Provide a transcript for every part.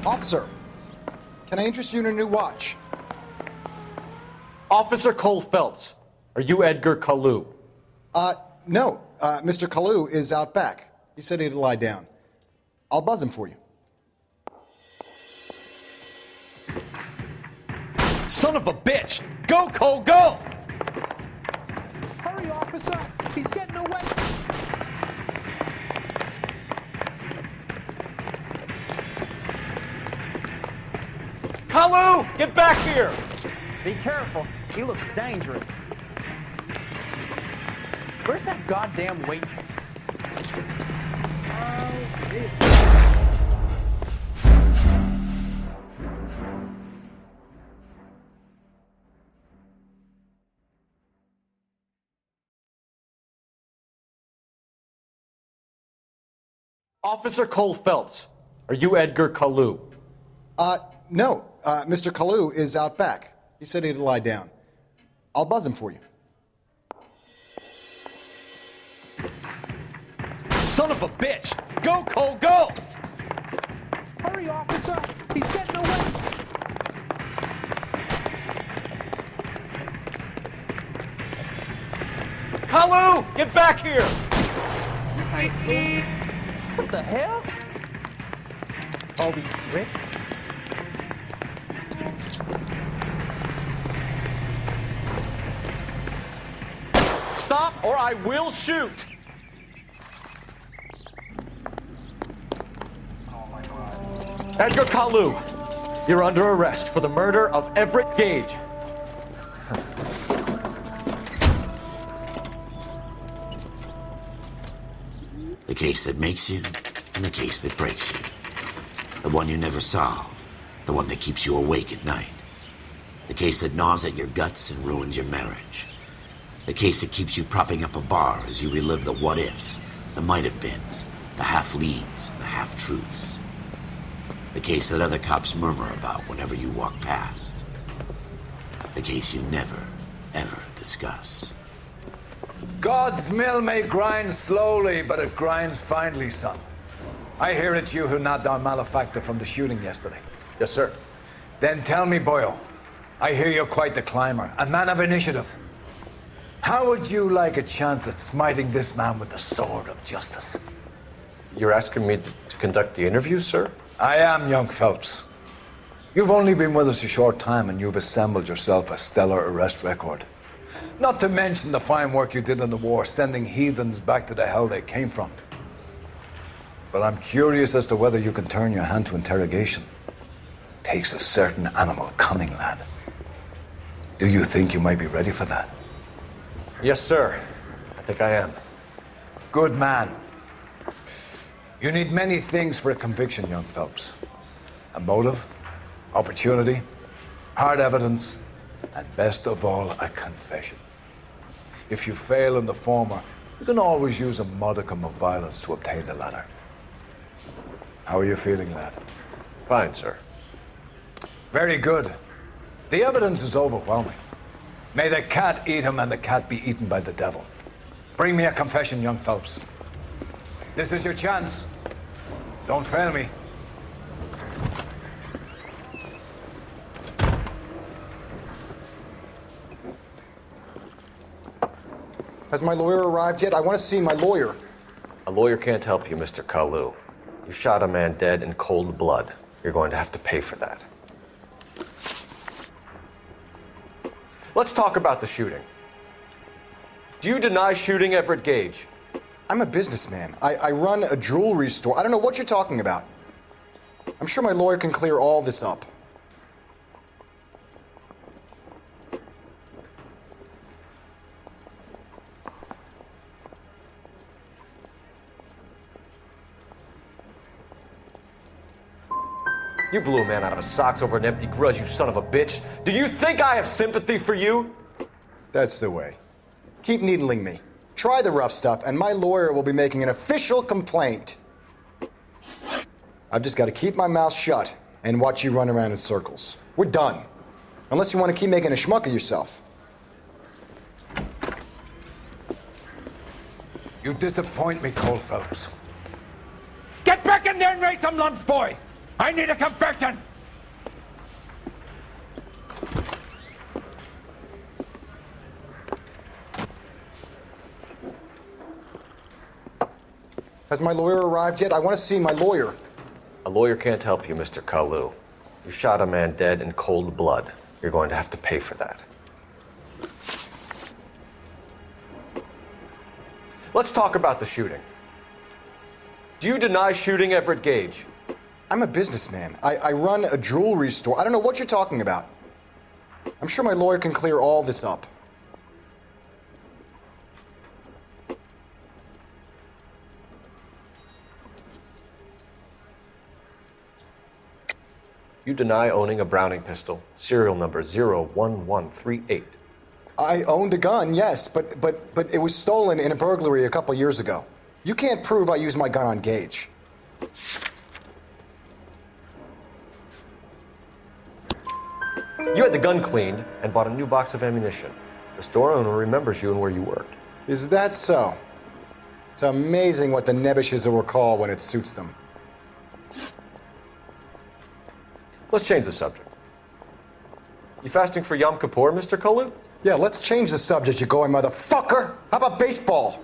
Officer, can I interest you in a new watch? Officer Cole Phelps, are you Edgar Kalu? No. Mr. Kalu is out back. He said he'd lie down. I'll buzz him for you. Son of a bitch! Go, Cole, go! Hurry, officer! He's getting away! Kalu, get back here! Be careful. He looks dangerous. Where's that goddamn weight? Officer Cole Phelps, are you Edgar Kalu? No. Mr. Kalu is out back. He said he'd lie down. I'll buzz him for you. Son of a bitch! Go, Cole, go! Hurry, officer! He's getting away! Kalu, get back here! What the hell? All these bricks? Stop or I will shoot! Edgar Kalu, you're under arrest for the murder of Everett Gage. The case that makes you and the case that breaks you. The one you never solve. The one that keeps you awake at night. The case that gnaws at your guts and ruins your marriage. The case that keeps you propping up a bar as you relive the what-ifs, the might-have-beens, the half-leads, and the half-truths. The case that other cops murmur about whenever you walk past. The case you never, ever discuss. God's mill may grind slowly, but it grinds finely, son. I hear it's you who nabbed our malefactor from the shooting yesterday. Yes, sir. Then tell me, Boyle, I hear you're quite the climber, a man of initiative. How would you like a chance at smiting this man with the sword of justice? You're asking me to conduct the interview, sir? I am, young Phelps. You've only been with us a short time and you've assembled yourself a stellar arrest record. Not to mention the fine work you did in the war, sending heathens back to the hell they came from. But I'm curious as to whether you can turn your hand to interrogation. Takes a certain animal cunning, lad. Do you think you might be ready for that? Yes, sir. I think I am. Good man. You need many things for a conviction, young Phelps. A motive, opportunity, hard evidence, and best of all, a confession. If you fail in the former, you can always use a modicum of violence to obtain the latter. How are you feeling, lad? Fine, sir. Very good. The evidence is overwhelming. May the cat eat him and the cat be eaten by the devil. Bring me a confession, young Phelps. This is your chance. Don't fail me. Has my lawyer arrived yet? I want to see my lawyer. A lawyer can't help you, Mr. Kalu. You shot a man dead in cold blood. You're going to have to pay for that. Let's talk about the shooting. Do you deny shooting Everett Gage? I'm a businessman. I run a jewelry store. I don't know what you're talking about. I'm sure my lawyer can clear all this up. You blew a man out of his socks over an empty grudge, you son of a bitch. Do you think I have sympathy for you? That's the way. Keep needling me. Try the rough stuff, and my lawyer will be making an official complaint. I've just got to keep my mouth shut and watch you run around in circles. We're done. Unless you want to keep making a schmuck of yourself. You disappoint me, Cole Phelps. Get back in there and raise some lumps, boy! I need a confession! Has my lawyer arrived yet? I want to see my lawyer. A lawyer can't help you, Mr. Kalu. You shot a man dead in cold blood. You're going to have to pay for that. Let's talk about the shooting. Do you deny shooting Everett Gage? I'm a businessman. I run a jewelry store. I don't know what you're talking about. I'm sure my lawyer can clear all this up. You deny owning a Browning pistol, serial number 01138. I owned a gun, yes, but it was stolen in a burglary a couple years ago. You can't prove I used my gun on Gage. You had the gun cleaned and bought a new box of ammunition. The store owner remembers you and where you worked. Is that so? It's amazing what the nebbishes will recall when it suits them. Let's change the subject. You fasting for Yom Kippur, Mr. Kalu? Yeah, let's change the subject, you going motherfucker! How about baseball?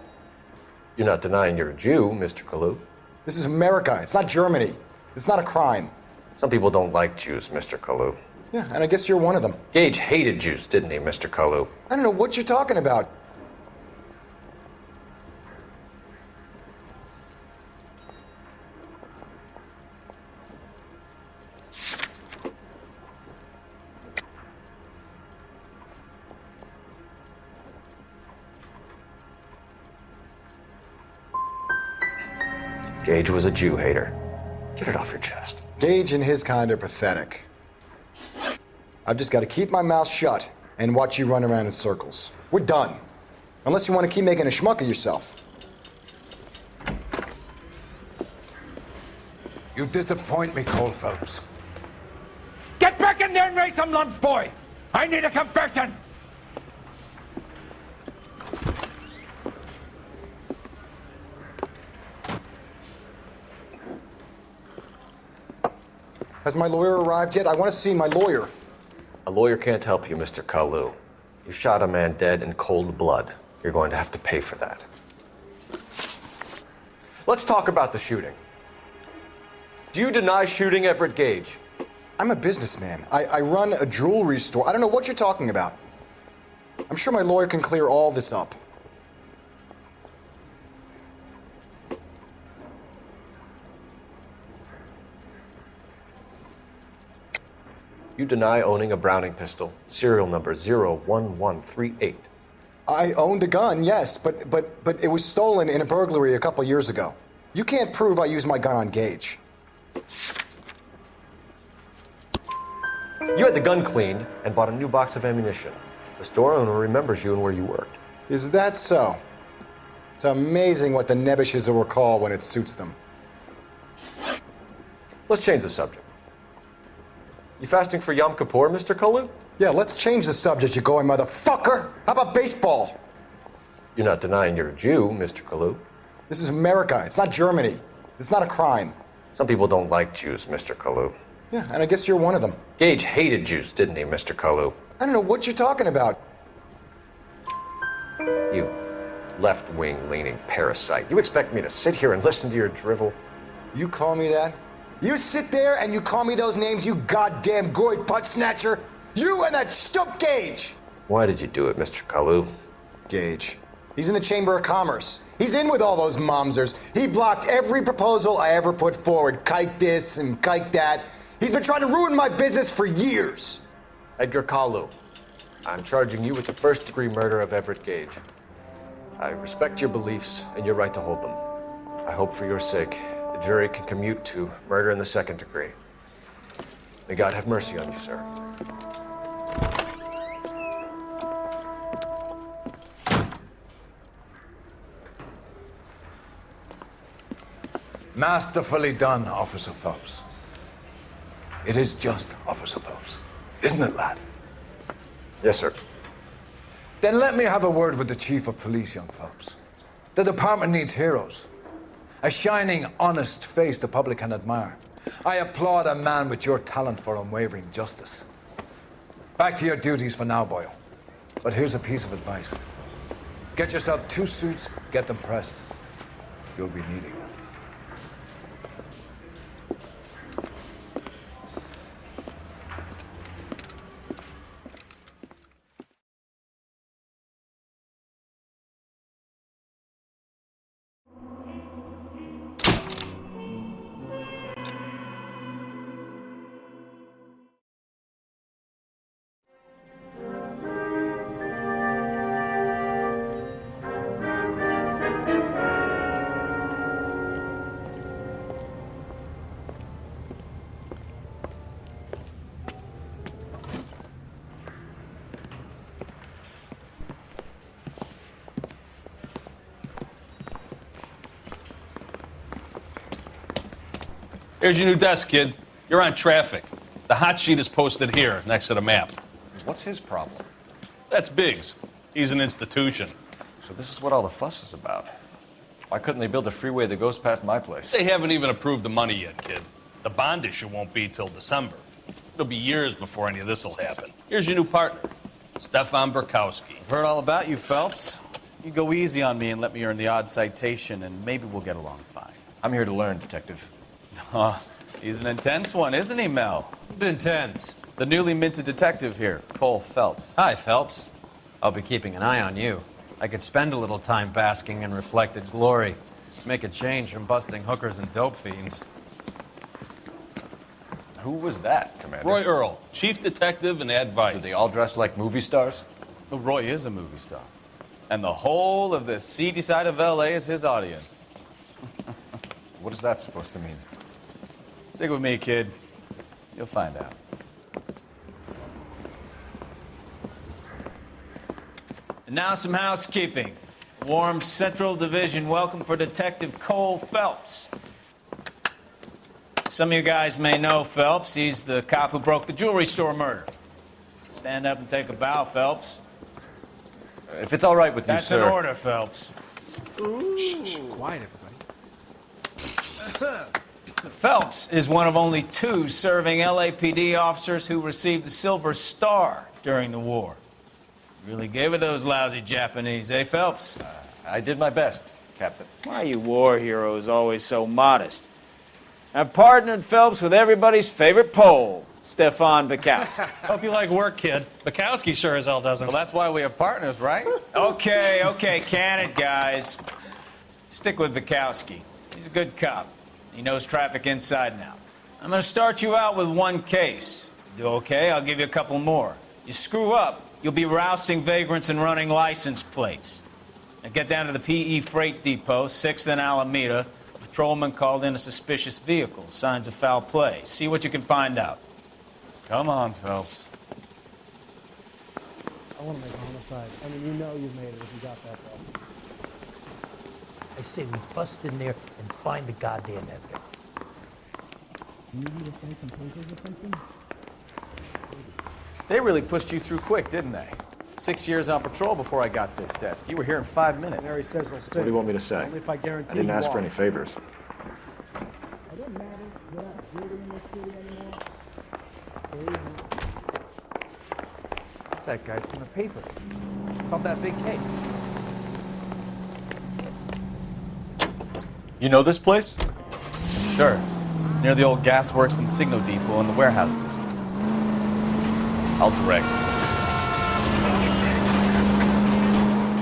You're not denying you're a Jew, Mr. Kalu. This is America, it's not Germany. It's not a crime. Some people don't like Jews, Mr. Kalu. Yeah, and I guess you're one of them. Gage hated Jews, didn't he, Mr. Kalu? I don't know what you're talking about. Gage was a Jew hater. Get it off your chest. Gage and his kind are pathetic. I've just got to keep my mouth shut and watch you run around in circles. We're done. Unless you want to keep making a schmuck of yourself. You disappoint me, Cole Phelps. Get back in there and raise some lumps, boy! I need a confession! Has my lawyer arrived yet? I want to see my lawyer. A lawyer can't help you, Mr. Kalu. You shot a man dead in cold blood. You're going to have to pay for that. Let's talk about the shooting. Do you deny shooting Everett Gage? I'm a businessman. I run a jewelry store. I don't know what you're talking about. I'm sure my lawyer can clear all this up. You deny owning a Browning pistol, serial number 01138. I owned a gun, yes, but it was stolen in a burglary a couple years ago. You can't prove I used my gun on Gage. You had the gun cleaned and bought a new box of ammunition. The store owner remembers you and where you worked. Is that so? It's amazing what the nebbishes will recall when it suits them. Let's change the subject. You fasting for Yom Kippur, Mr. Kalu? Yeah, let's change the subject, you going motherfucker! How about baseball? You're not denying you're a Jew, Mr. Kalu. This is America, it's not Germany. It's not a crime. Some people don't like Jews, Mr. Kalu. Yeah, and I guess you're one of them. Gage hated Jews, didn't he, Mr. Kalu? I don't know what you're talking about. You left-wing leaning parasite. You expect me to sit here and listen to your drivel? You call me that? You sit there and you call me those names, you goddamn goy butt snatcher? You and that stump Gage! Why did you do it, Mr. Kalu? Gage. He's in the Chamber of Commerce. He's in with all those momsers. He blocked every proposal I ever put forward. Kike this and kike that. He's been trying to ruin my business for years. Edgar Kalu, I'm charging you with the first-degree murder of Everett Gage. I respect your beliefs and your right to hold them. I hope for your sake the jury can commute to murder in the second degree. May God have mercy on you, sir. Masterfully done, Officer Phelps. It is just Officer Phelps, isn't it, lad? Yes, sir. Then let me have a word with the Chief of Police, young Phelps. The department needs heroes. A shining, honest face the public can admire. I applaud a man with your talent for unwavering justice. Back to your duties for now, boyo. But here's a piece of advice. Get yourself 2 suits, get them pressed. You'll be needing them. Here's your new desk, kid. You're on traffic. The hot sheet is posted here, next to the map. What's his problem? That's Biggs. He's an institution. So this is what all the fuss is about. Why couldn't they build a freeway that goes past my place? They haven't even approved the money yet, kid. The bond issue won't be till December. It'll be years before any of this will happen. Here's your new partner, Stefan Burkowski. I've heard all about you, Phelps. You go easy on me and let me earn the odd citation, and maybe we'll get along fine. I'm here to learn, Detective. He's an intense one, isn't he, Mel? Intense. The newly minted detective here, Cole Phelps. Hi, Phelps. I'll be keeping an eye on you. I could spend a little time basking in reflected glory. Make a change from busting hookers and dope fiends. Who was that, Commander? Roy Earl, chief detective and advice. Do they all dress like movie stars? Well, Roy is a movie star. And the whole of the seedy side of L.A. is his audience. What is that supposed to mean? Stick with me, kid. You'll find out. And now some housekeeping. Warm Central Division welcome for Detective Cole Phelps. Some of you guys may know Phelps. He's the cop who broke the jewelry store murder. Stand up and take a bow, Phelps. If it's all right with you, sir. That's an order, Phelps. Shh, quiet, everybody. Phelps is one of only 2 serving LAPD officers who received the Silver Star during the war. Really gave it those lousy Japanese, eh, Phelps? I did my best, Captain. Why are you war heroes always so modest? I've partnered Phelps with everybody's favorite Pole, Stefan Burkowski. Hope you like work, kid. Bukowski sure as hell doesn't. Well, that's why we have partners, right? Okay, can it, guys. Stick with Bukowski. He's a good cop. He knows traffic inside and out. I'm going to start you out with 1 case. You do okay, I'll give you a couple more. You screw up, you'll be rousting vagrants and running license plates. Now get down to the PE Freight Depot, 6th and Alameda. A patrolman called in a suspicious vehicle. Signs of foul play. See what you can find out. Come on, Phelps. I want to make a homicide. I mean, you know you've made it if you got that, though. I say we bust in there and find the goddamn evidence. You need to find some papers or something? They really pushed you through quick, didn't they? 6 years on patrol before I got this desk. You were here in 5 minutes. Mary says they'll say. What do you want me to say? Only if I guarantee I didn't ask for any won't. favors. It doesn't matter. You're not building in this city anymore. That's that guy from the paper. Solved that big case. You know this place? Sure. Near the old gasworks and signal depot in the warehouse district. I'll direct.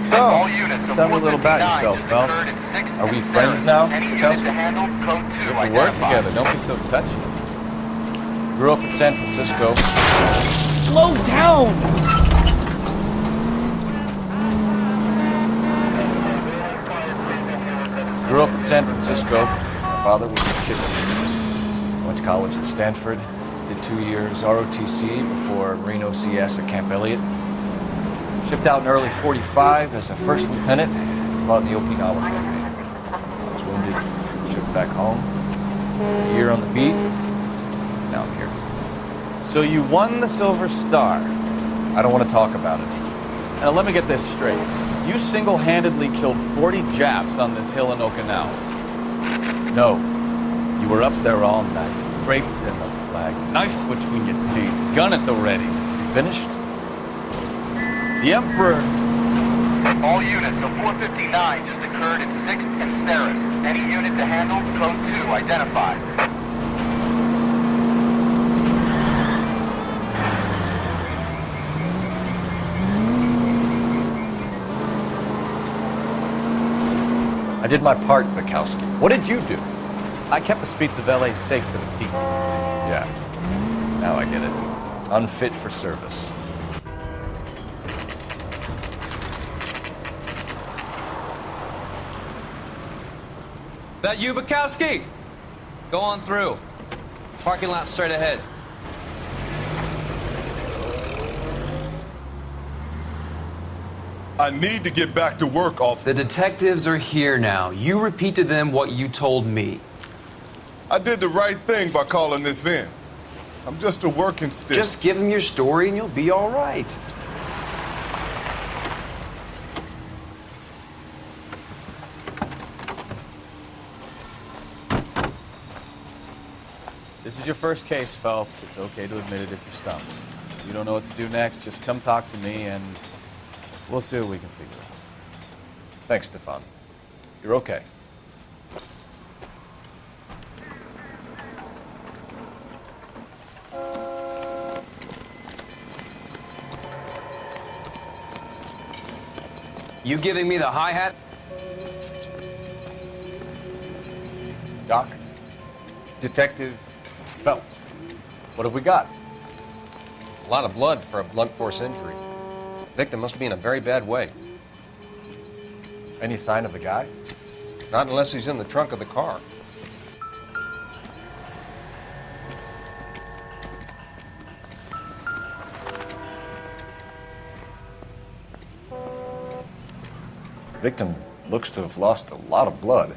So, tell me a little about yourself, Phelps. Are we friends now, Bukowski? We work together, don't be so touchy. Grew up in San Francisco. Slow down! Grew up in San Francisco. My father was a gypsy. Went to college at Stanford. Did 2 years ROTC before Marine OCS at Camp Elliott. Shipped out in early 45 as a first lieutenant. Fought in the Okinawa campaign. I was wounded. Shipped back home. A year on the beat. Now I'm here. So you won the Silver Star. I don't want to talk about it. Now let me get this straight. You single-handedly killed 40 Japs on this hill in Okinawa. No. You were up there all night. Draped in the flag, knife between your teeth, gun at the ready. You finished? The Emperor. All units, a 459 just occurred at 6th and Saris. Any unit to handle, code 2, identified. I did my part, Bukowski. What did you do? I kept the streets of L.A. safe for the people. Yeah, now I get it. Unfit for service. That you, Bukowski? Go on through. Parking lot straight ahead. I need to get back to work, officer. The detectives are here now. You repeat to them what you told me. I did the right thing by calling this in. I'm just a working stick. Just give them your story and you'll be all right. This is your first case, Phelps. It's okay to admit it if you're stumped. If you don't know what to do next, just come talk to me and we'll see what we can figure out. Thanks, Stefan. You're okay. You giving me the hi-hat? Doc? Detective Phelps. What have we got? A lot of blood for a blunt force injury. Victim must be in a very bad way. Any sign of the guy? Not unless he's in the trunk of the car. Victim looks to have lost a lot of blood.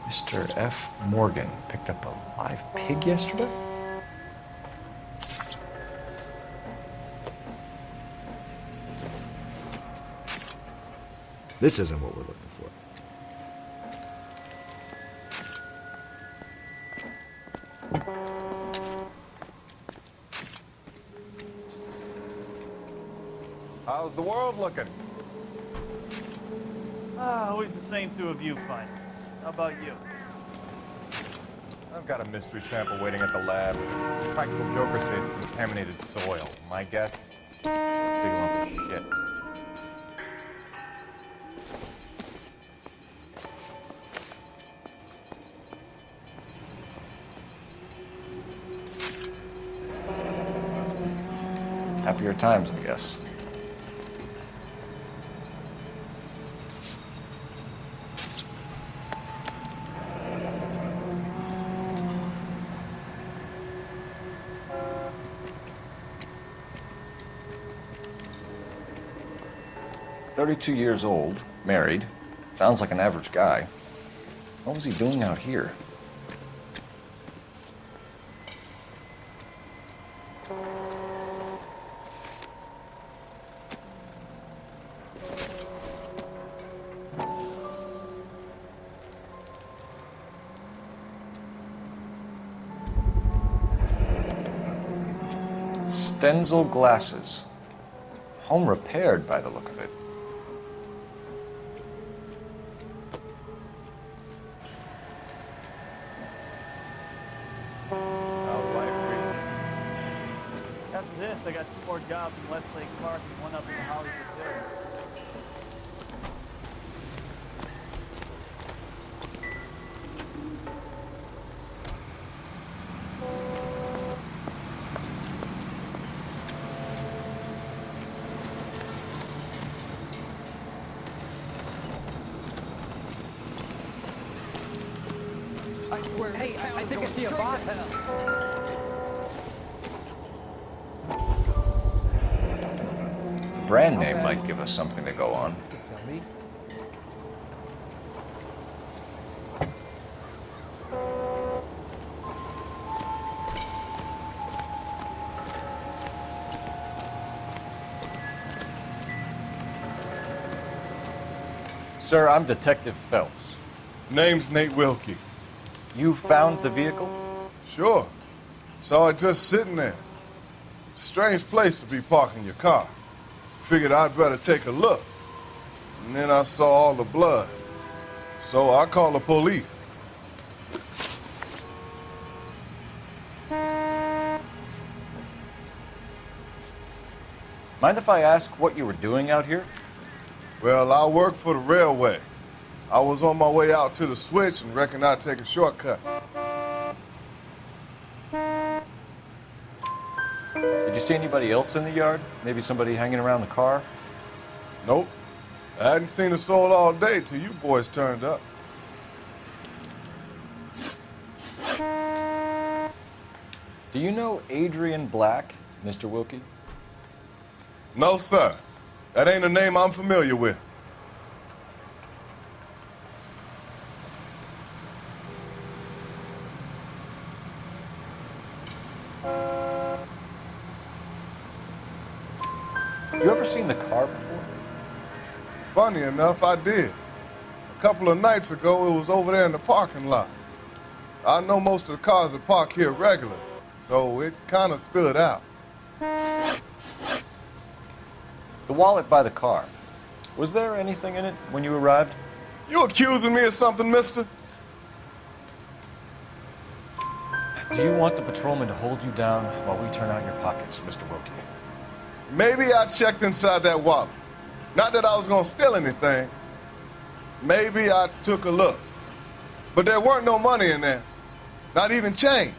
Mr. F. Morgan picked up a live pig yesterday? This isn't what we're looking for. How's the world looking? Always the same through a viewfinder. How about you? I've got a mystery sample waiting at the lab. Practical Jokers say it's contaminated soil. My guess? It's a big lump of shit. Happier times, I guess. "32 years old, married. Sounds like an average guy. What was he doing out here?" Stenzel glasses. Home repaired by the look of it. After this, I got 2 more jobs in Westlake Park and 1 up in the Hollywood Village. I swear. Hey, I think I see a bot. Brand name might give us something to go on. Tell me. Sir, I'm Detective Phelps. Name's Nate Wilkie. You found the vehicle? Sure. Saw it just sitting there. Strange place to be parking your car. Figured I'd better take a look. And then I saw all the blood. So I called the police. Mind if I ask what you were doing out here? Well, I work for the railway. I was on my way out to the switch and reckoned I'd take a shortcut. Did you see anybody else in the yard? Maybe somebody hanging around the car? Nope. I hadn't seen a soul all day till you boys turned up. Do you know Adrian Black, Mr. Wilkie? No, sir. That ain't a name I'm familiar with. You ever seen the car before? Funny enough, I did. A couple of nights ago, it was over there in the parking lot. I know most of the cars are parked here regular, so it kind of stood out. The wallet by the car. Was there anything in it when you arrived? You accusing me of something, mister? Do you want the patrolman to hold you down while we turn out your pockets, Mr. Wilkie? Maybe I checked inside that wallet. Not that I was gonna steal anything. Maybe I took a look. But there weren't no money in there. Not even change.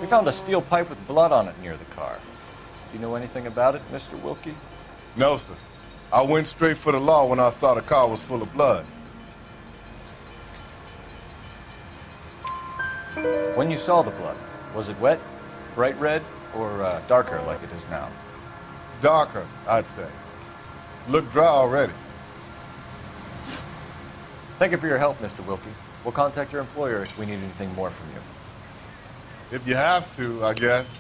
We found a steel pipe with blood on it near the car. Do you know anything about it, Mr. Wilkie? No, sir. I went straight for the law when I saw the car was full of blood. When you saw the blood, was it wet, bright red, or darker like it is now? Darker, I'd say. Looked dry already. Thank you for your help, Mr. Wilkie. We'll contact your employer if we need anything more from you. If you have to, I guess.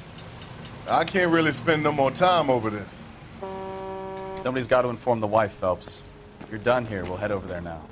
I can't really spend no more time over this. Somebody's got to inform the wife, Phelps. If you're done here, we'll head over there now.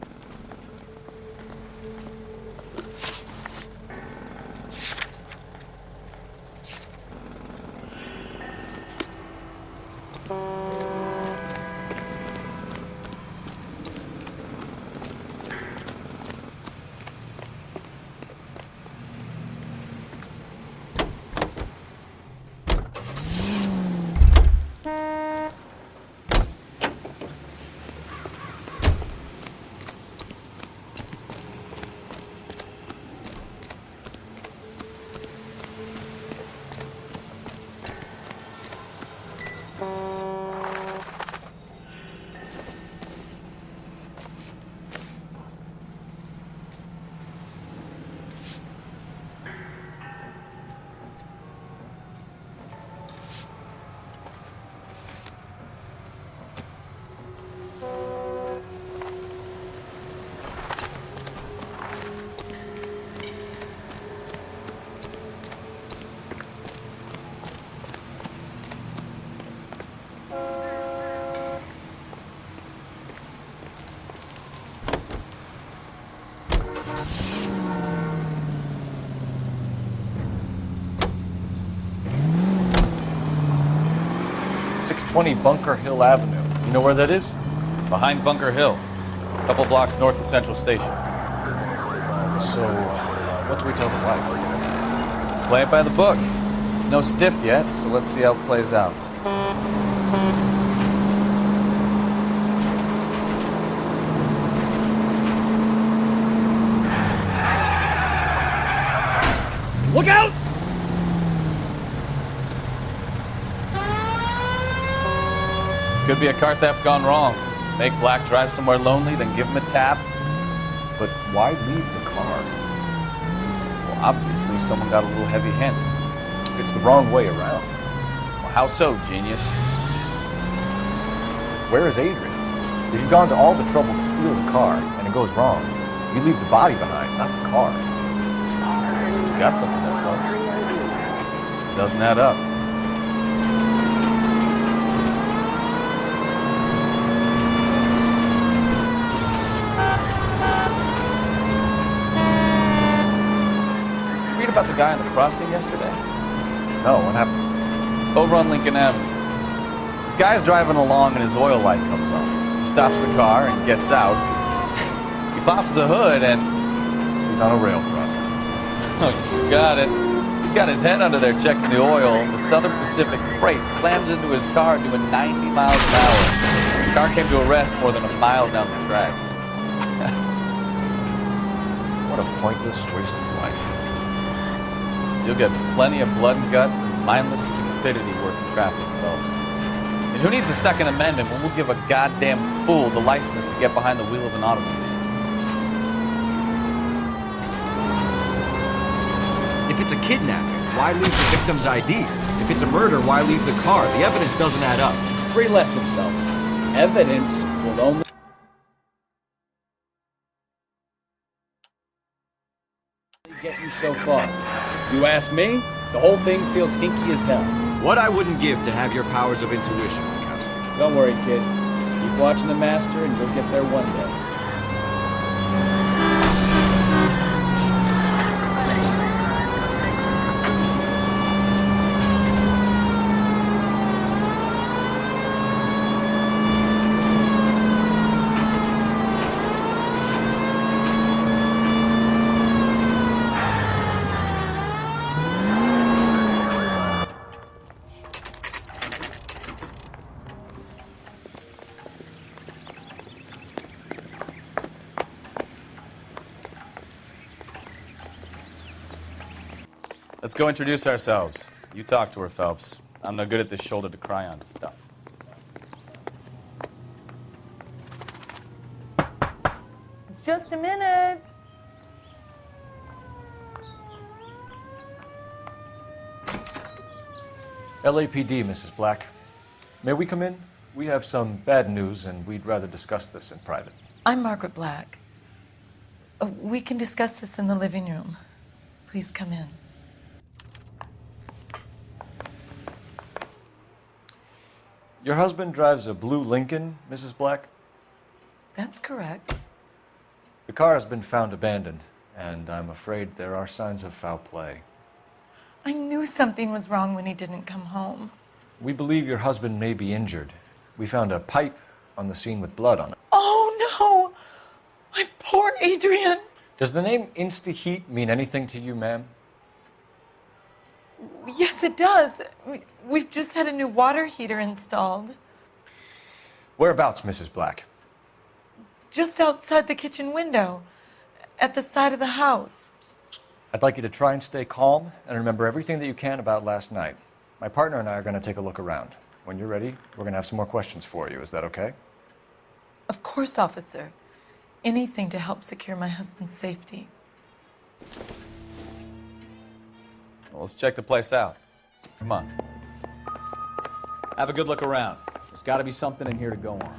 Bunker Hill Avenue. You know where that is? Behind Bunker Hill, a couple blocks north of Central Station. So, what do we tell the wife? Play it by the book. No stiff yet, so let's see how it plays out. Look out! Could be a car theft gone wrong. Make Black drive somewhere lonely, then give him a tap, But why leave the car? Well, obviously someone got a little heavy-handed. It's the wrong way around. Well, how so, genius? Where is Adrian? If you've gone to all the trouble to steal the car and it goes wrong, you leave the body behind, not the car. You got something there, folks. Doesn't add up. Read about the guy on the crossing yesterday? No, what happened? Over on Lincoln Avenue. This guy's driving along and his oil light comes on. He stops the car and gets out. He pops the hood and he's on a rail crossing. Oh, you got it. He got his head under there checking the oil. The Southern Pacific freight slams into his car doing 90 miles an hour. The car came to a rest more than a mile down the track. What a pointless waste of life. You'll get plenty of blood and guts and mindless stupidity working traffic, folks. And who needs a Second Amendment when we'll give a goddamn fool the license to get behind the wheel of an automobile? If it's a kidnapping, why leave the victim's ID? If it's a murder, why leave the car? The evidence doesn't add up. Free lesson, folks. Evidence will only get you so far. You ask me, the whole thing feels hinky as hell. What I wouldn't give to have your powers of intuition, Mikowski. Don't worry, kid. Keep watching the master and you'll get there one day. Let's go introduce ourselves. You talk to her, Phelps. I'm no good at this shoulder to cry on stuff. Just a minute. LAPD, Mrs. Black. May we come in? We have some bad news and we'd rather discuss this in private. I'm Margaret Black. We can discuss this in the living room. Please come in. Your husband drives a blue Lincoln, Mrs. Black? That's correct. The car has been found abandoned, and I'm afraid there are signs of foul play. I knew something was wrong when he didn't come home. We believe your husband may be injured. We found a pipe on the scene with blood on it. Oh, no! My poor Adrian! Does the name Inst mean anything to you, ma'am? Yes, it does. We've just had a new water heater installed. Whereabouts, Mrs. Black? Just outside the kitchen window, at the side of the house. I'd like you to try and stay calm and remember everything that you can about last night. My partner and I are going to take a look around. When you're ready, we're going to have some more questions for you. Is that okay? Of course, officer. Anything to help secure my husband's safety. Well, let's check the place out. Come on. Have a good look around. There's got to be something in here to go on.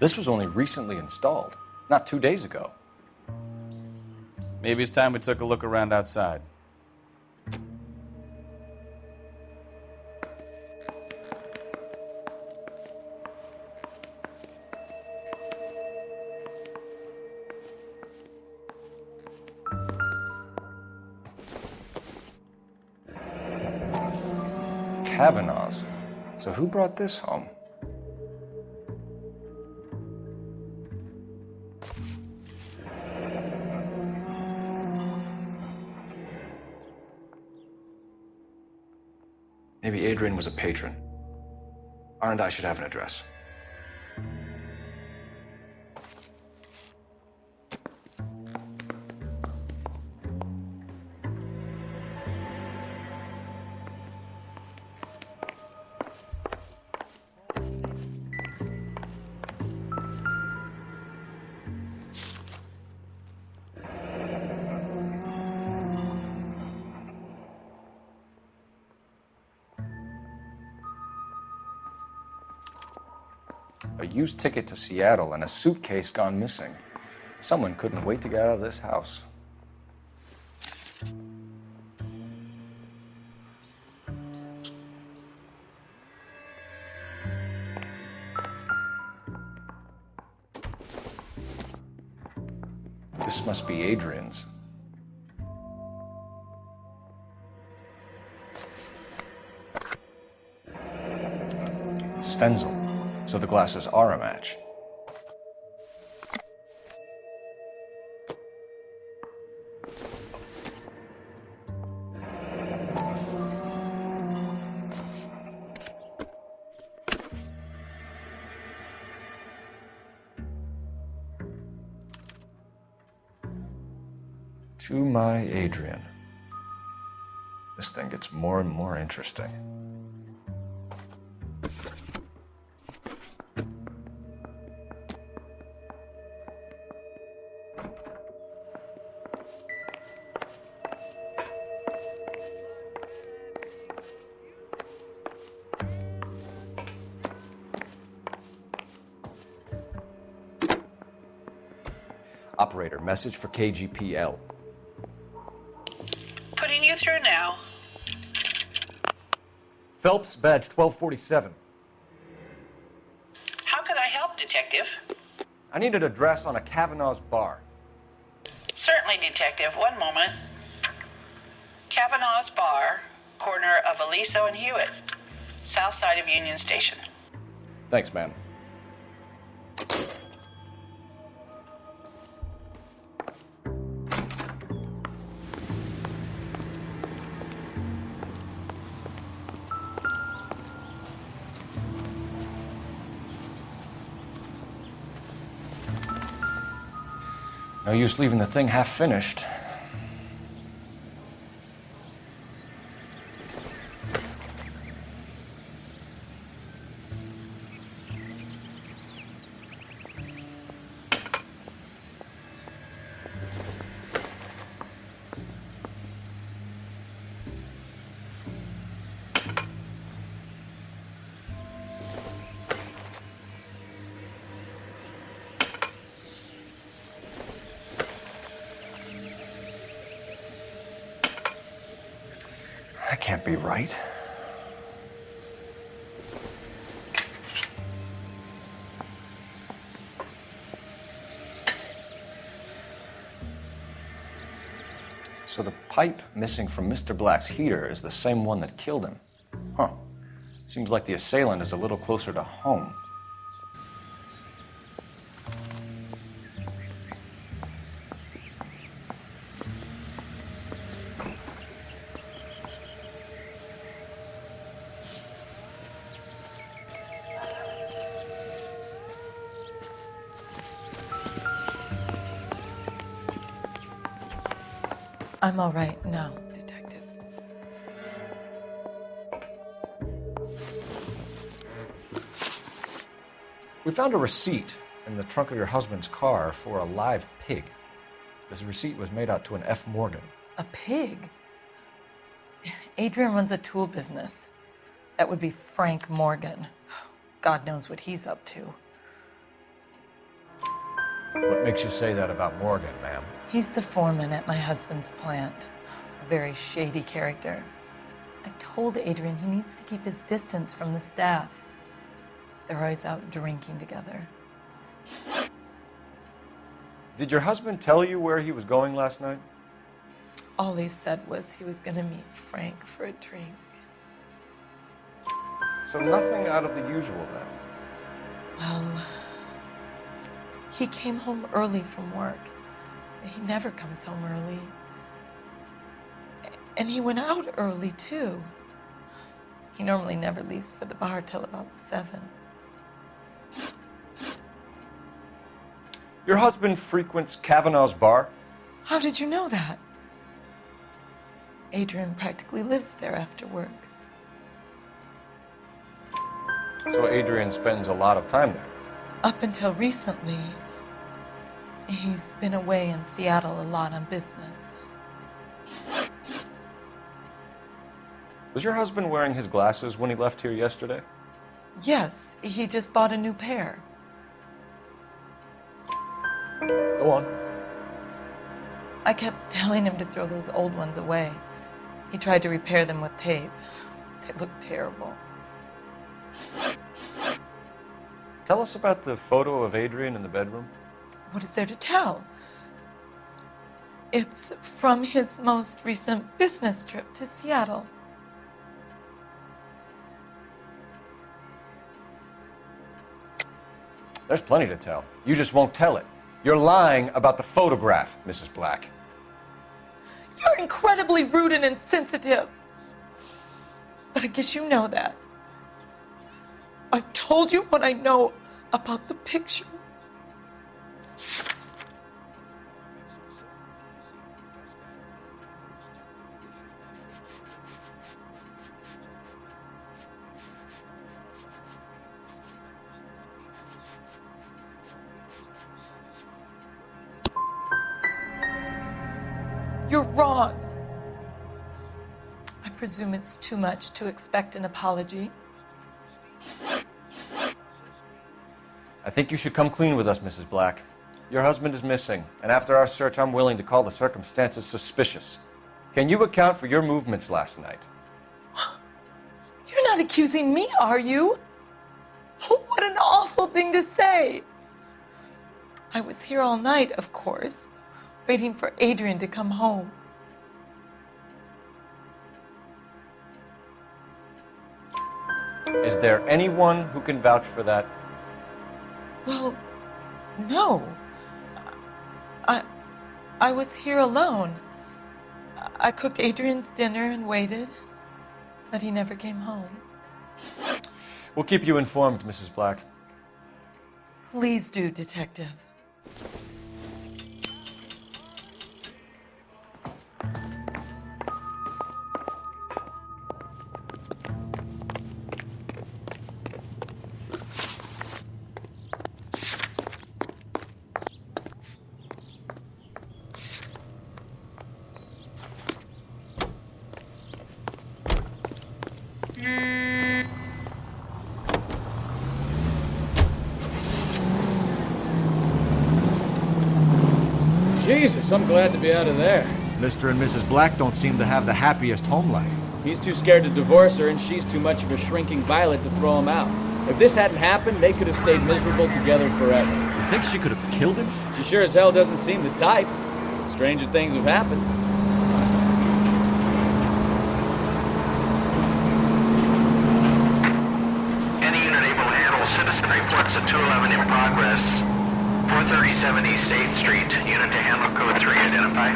This was only recently installed, not 2 days ago. Maybe it's time we took a look around outside. Kavanaugh's. So who brought this home? Maybe Adrian was a patron. R&I should have an address. A used ticket to Seattle and a suitcase gone missing. Someone couldn't wait to get out of this house. This must be Adrian's. Stenzel. So the glasses are a match. To my Adrian. This thing gets more and more interesting. Operator, message for KGPL. Putting you through now. Phelps, badge 1247. How can I help, Detective? I need an address on a Kavanaugh's bar. Certainly, Detective. One moment. Kavanaugh's Bar, corner of Aliso and Hewitt, south side of Union Station. Thanks, ma'am. No use leaving the thing half finished. That can't be right. So the pipe missing from Mr. Black's heater is the same one that killed him. Huh. Seems like the assailant is a little closer to home. I'm all right now, detectives. We found a receipt in the trunk of your husband's car for a live pig. This receipt was made out to an F. Morgan. A pig? Adrian runs a tool business. That would be Frank Morgan. God knows what he's up to. What makes you say that about Morgan, ma'am? He's the foreman at my husband's plant. A very shady character. I told Adrian he needs to keep his distance from the staff. They're always out drinking together. Did your husband tell you where he was going last night? All he said was he was going to meet Frank for a drink. So nothing out of the usual then? Well, he came home early from work. He never comes home early. And he went out early, too. He normally never leaves for the bar till about 7. Your husband frequents Kavanaugh's bar? How did you know that? Adrian practically lives there after work. So Adrian spends a lot of time there? Up until recently, he's been away in Seattle a lot on business. Was your husband wearing his glasses when he left here yesterday? Yes, he just bought a new pair. Go on. I kept telling him to throw those old ones away. He tried to repair them with tape. They look terrible. Tell us about the photo of Adrian in the bedroom. What is there to tell? It's from his most recent business trip to Seattle. There's plenty to tell. You just won't tell it. You're lying about the photograph, Mrs. Black. You're incredibly rude and insensitive. But I guess you know that. I've told you what I know about the picture. You're wrong. I presume it's too much to expect an apology. I think you should come clean with us, Mrs. Black. Your husband is missing, and after our search, I'm willing to call the circumstances suspicious. Can you account for your movements last night? You're not accusing me, are you? What an awful thing to say. I was here all night, of course, waiting for Adrian to come home. Is there anyone who can vouch for that? Well, no. I was here alone. I cooked Adrian's dinner and waited, but he never came home. We'll keep you informed, Mrs. Black. Please do, Detective. Jesus, I'm glad to be out of there. Mr. and Mrs. Black don't seem to have the happiest home life. He's too scared to divorce her, and she's too much of a shrinking violet to throw him out. If this hadn't happened, they could have stayed miserable together forever. You think she could have killed him? She sure as hell doesn't seem the type. Stranger things have happened. Any unit able to handle citizen reports of 211 in progress. 437 East 8th Street. Unit to handle code 3 identify.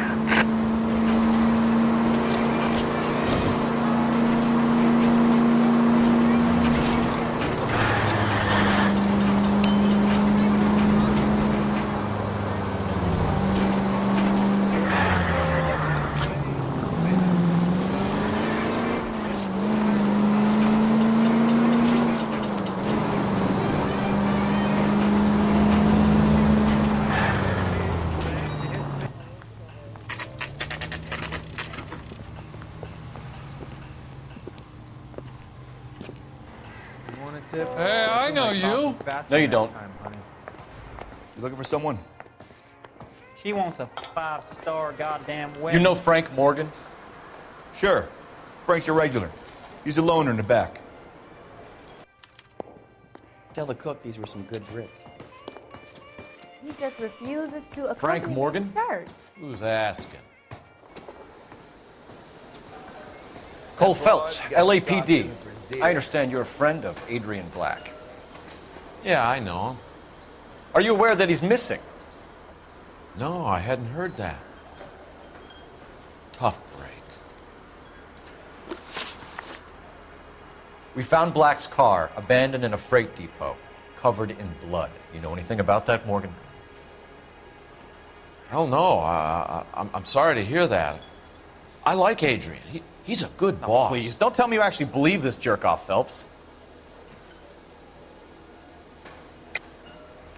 Hey, I know you. No, you don't. You looking for someone? She wants a 5-star goddamn wedding. You know Frank Morgan? Sure. Frank's a regular. He's a loner in the back. Tell the cook these were some good grits. He just refuses to accompany Frank Morgan? me to church. Who's asking? Cole Phelps, LAPD. I understand you're a friend of Adrian Black. Yeah, I know him. Are you aware that he's missing? No, I hadn't heard that. Tough break. We found Black's car abandoned in a freight depot, covered in blood. You know anything about that, Morgan? Hell no. I'm sorry to hear that. I like Adrian. He's a good boss. Please, don't tell me you actually believe this jerk-off, Phelps.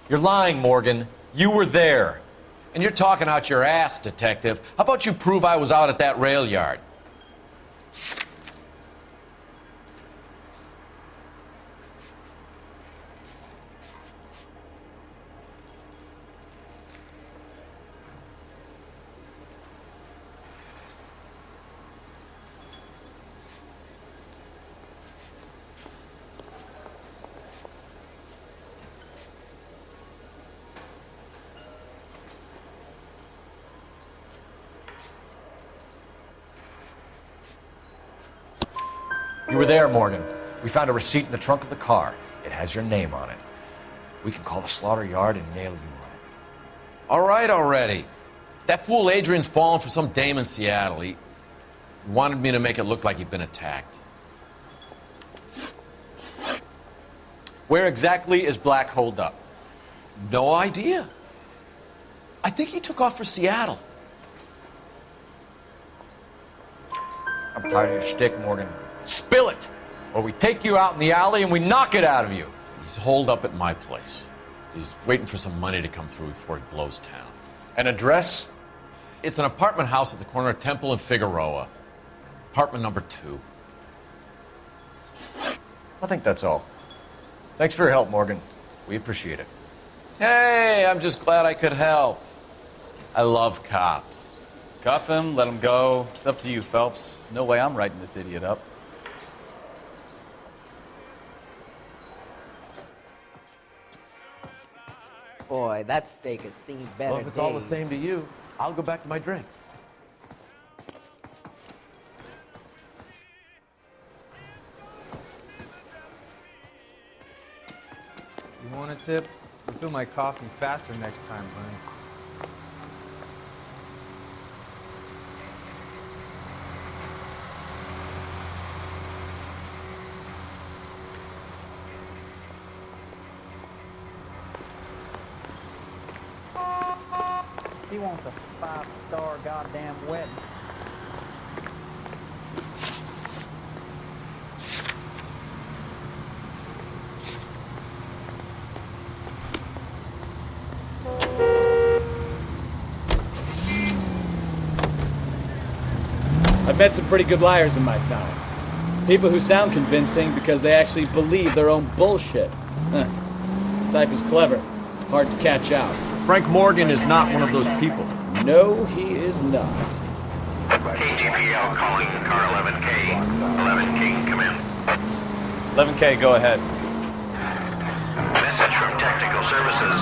You're lying, Morgan. You were there. And you're talking out your ass, detective. How about you prove I was out at that rail yard? You were there, Morgan. We found a receipt in the trunk of the car. It has your name on it. We can call the slaughter yard and nail you on it. All right already. That fool Adrian's fallen for some dame in Seattle. He wanted me to make it look like he'd been attacked. Where exactly is Black holed up? No idea. I think he took off for Seattle. I'm tired of your shtick, Morgan. Spill it, or we take you out in the alley and we knock it out of you. He's holed up at my place. He's waiting for some money to come through before he blows town. An address? It's an apartment house at the corner of Temple and Figueroa. Apartment number 2. I think that's all. Thanks for your help, Morgan. We appreciate it. Hey, I'm just glad I could help. I love cops. Cuff him, let him go. It's up to you, Phelps. There's no way I'm writing this idiot up. Boy, that steak has seen better Well, if it's all the days. same to you, I'll go back to my drink. You want a tip? Refill my coffee faster next time, honey. He wants a 5-star goddamn wedding. I've met some pretty good liars in my time. People who sound convincing because they actually believe their own bullshit. Huh. The type is clever, hard to catch out. Frank Morgan is not one of those people. No, he is not. KGPL calling car 11K. 11K, come in. 11K, go ahead. Message from Technical Services.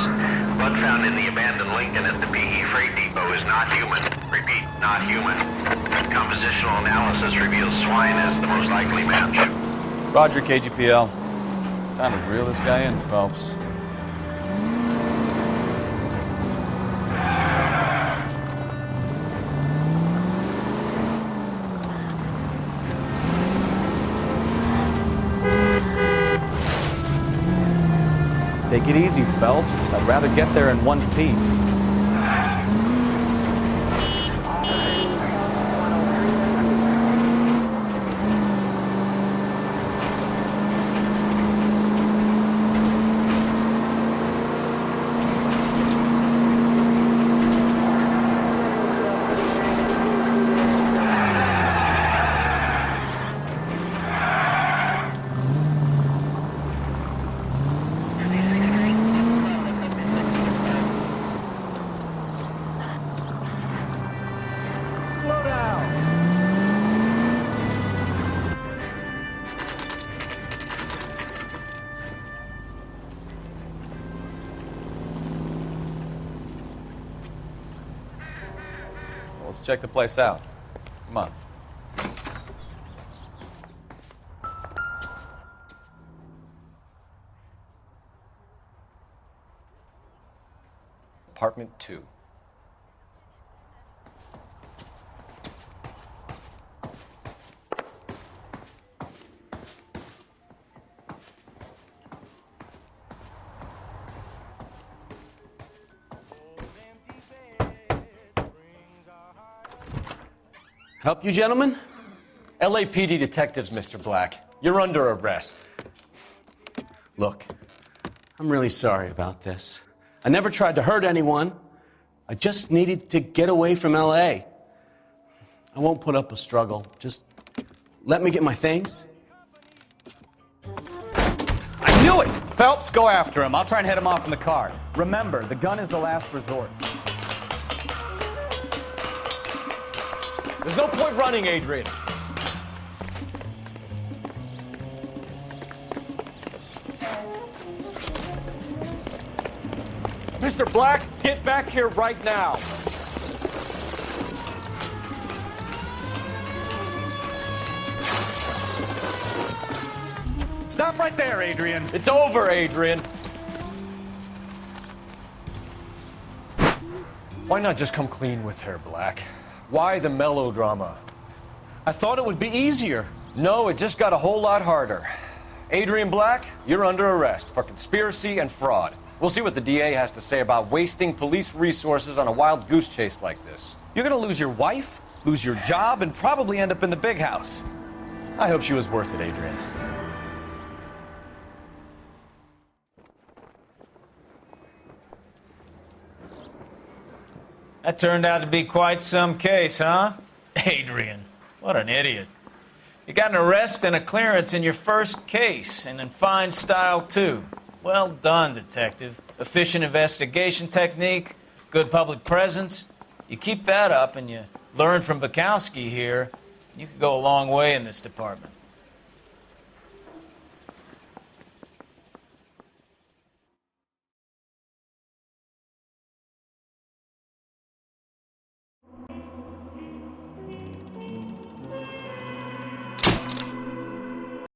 Blood found in the abandoned Lincoln at the PE Freight Depot is not human. Repeat, not human. Compositional analysis reveals swine as the most likely match. Roger, KGPL. Time to reel this guy in, Phelps. Take it easy, Phelps. I'd rather get there in one piece. Let's check the place out. Come on. Apartment 2. Help you, gentlemen? LAPD detectives, Mr. Black. You're under arrest. Look, I'm really sorry about this. I never tried to hurt anyone. I just needed to get away from L.A. I won't put up a struggle. Just let me get my things. I knew it! Phelps, go after him. I'll try and head him off in the car. Remember, the gun is the last resort. There's no point running, Adrian. Mr. Black, get back here right now. Stop right there, Adrian. It's over, Adrian. Why not just come clean with her, Black? Why the melodrama? I thought it would be easier. No, it just got a whole lot harder. Adrian Black, you're under arrest for conspiracy and fraud. We'll see what the DA has to say about wasting police resources on a wild goose chase like this. You're gonna lose your wife, lose your job, and probably end up in the big house. I hope she was worth it, Adrian. That turned out to be quite some case, huh? Adrian, what an idiot. You got an arrest and a clearance in your first case, and in fine style, too. Well done, detective. Efficient investigation technique, good public presence. You keep that up and you learn from Bukowski here, you could go a long way in this department.